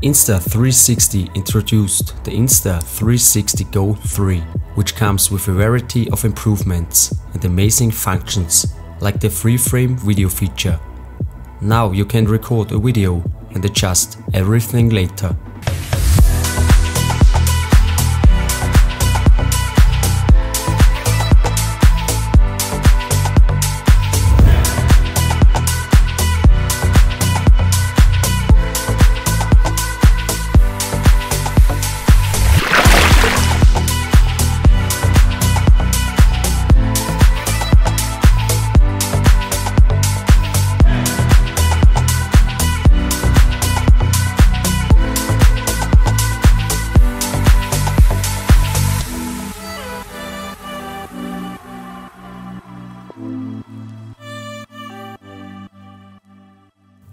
Insta360 introduced the Insta360 GO 3, which comes with a variety of improvements and amazing functions like the Freeframe video feature. Now you can record a video and adjust everything later.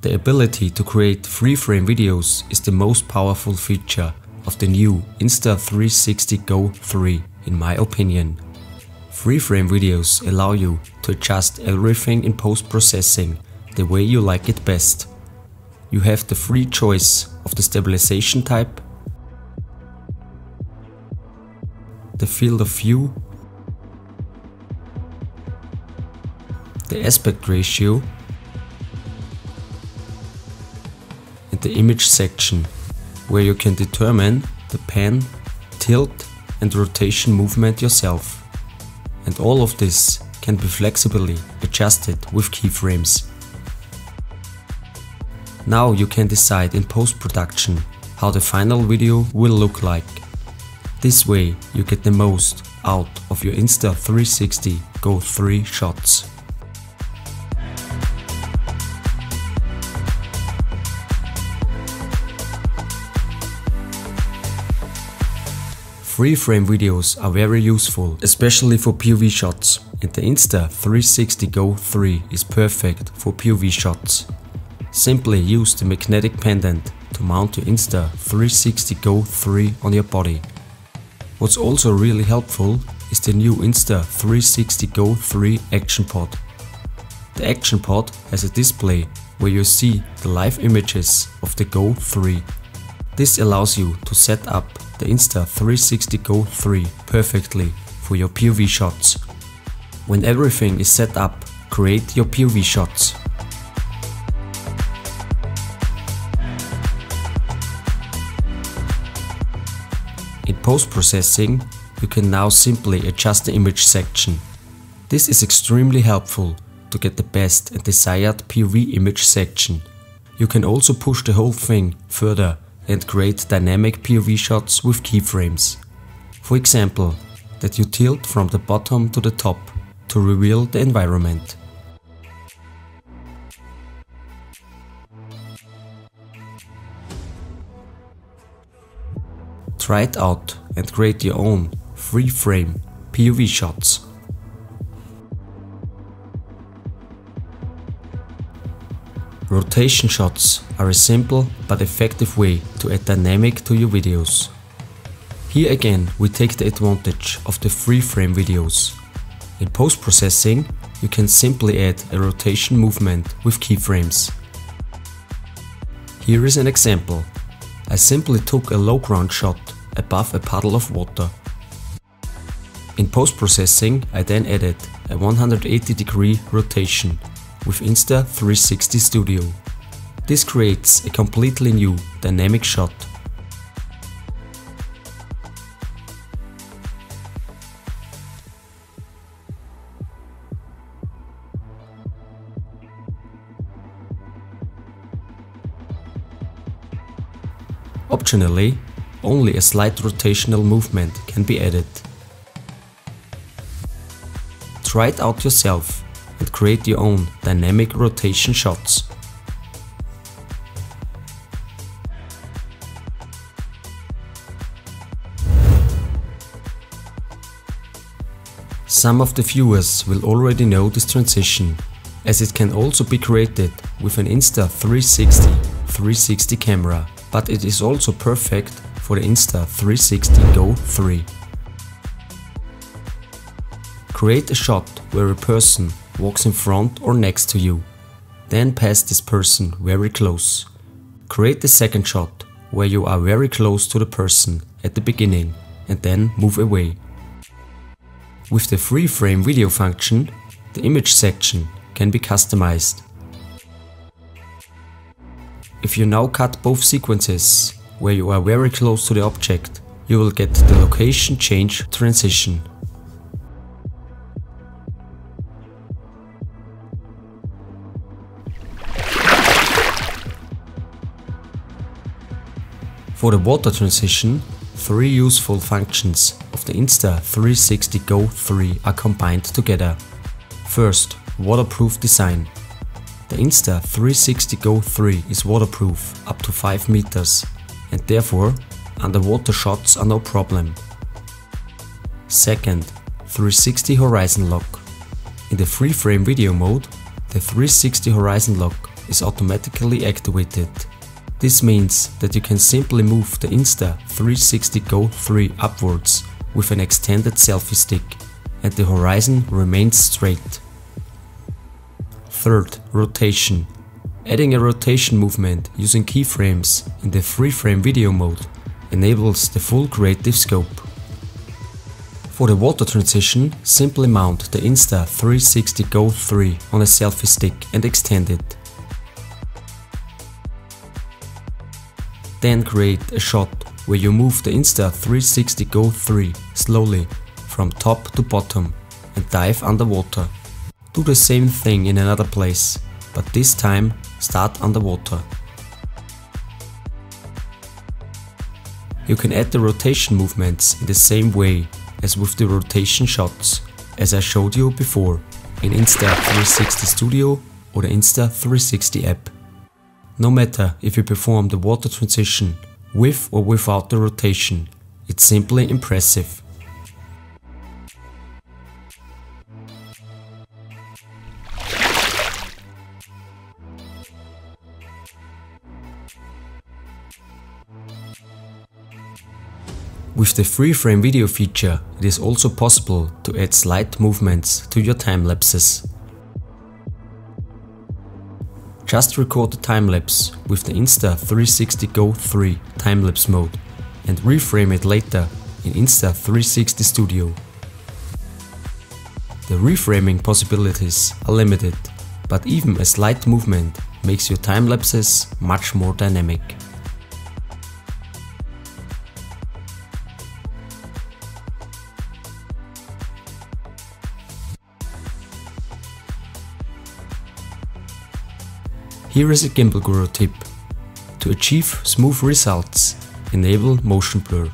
The ability to create freeframe videos is the most powerful feature of the new Insta360 GO 3 in my opinion. Freeframe videos allow you to adjust everything in post-processing the way you like it best. You have the free choice of the stabilization type, the field of view, the aspect ratio, and the image section, where you can determine the pan, tilt and rotation movement yourself. And all of this can be flexibly adjusted with keyframes. Now you can decide in post-production how the final video will look like. This way you get the most out of your Insta360 GO 3 shots. Freeframe videos are very useful, especially for POV shots, and the Insta360 GO 3 is perfect for POV shots. Simply use the magnetic pendant to mount your Insta360 GO 3 on your body. What's also really helpful is the new Insta360 GO 3 Action Pod. The Action Pod has a display where you see the live images of the GO 3. This allows you to set up the Insta360 GO 3 perfectly for your POV shots. When everything is set up, create your POV shots. In post-processing, you can now simply adjust the image section. This is extremely helpful to get the best and desired POV image section. You can also push the whole thing further and create dynamic POV shots with keyframes. For example, that you tilt from the bottom to the top to reveal the environment. Try it out and create your own freeframe POV shots. Rotation shots are a simple but effective way to add dynamic to your videos. Here again we take the advantage of the freeframe videos. In post-processing you can simply add a rotation movement with keyframes. Here is an example. I simply took a low ground shot above a puddle of water. In post-processing I then added a 180-degree rotation with Insta360 Studio. This creates a completely new dynamic shot. Optionally, only a slight rotational movement can be added. Try it out yourself and create your own dynamic rotation shots. Some of the viewers will already know this transition, as it can also be created with an Insta360 360 camera, but it is also perfect for the Insta360 GO 3. Create a shot where a person walks in front or next to you. Then pass this person very close. Create the second shot where you are very close to the person at the beginning and then move away. With the Freeframe video function, the image section can be customized. If you now cut both sequences where you are very close to the object, you will get the location change transition. For the water transition, three useful functions of the Insta360 GO 3 are combined together. First, waterproof design. The Insta360 GO 3 is waterproof up to 5 meters and therefore underwater shots are no problem. Second, 360 horizon lock. In the Freeframe video mode, the 360 horizon lock is automatically activated. This means that you can simply move the Insta360 GO 3 upwards with an extended selfie stick and the horizon remains straight. Third, rotation. Adding a rotation movement using keyframes in the Freeframe video mode enables the full creative scope. For the water transition, simply mount the Insta360 GO 3 on a selfie stick and extend it. Then create a shot where you move the Insta360 GO 3 slowly from top to bottom and dive underwater. Do the same thing in another place, but this time start underwater. You can add the rotation movements in the same way as with the rotation shots, as I showed you before in Insta360 Studio or the Insta360 app. No matter if you perform the water transition with or without the rotation, it's simply impressive. With the Freeframe video feature, it is also possible to add slight movements to your time-lapses. Just record the time-lapse with the Insta360 GO 3 time-lapse mode and reframe it later in Insta360 Studio. The reframing possibilities are limited, but even a slight movement makes your time-lapses much more dynamic. Here is a Gimbal Guru tip. To achieve smooth results, enable motion blur.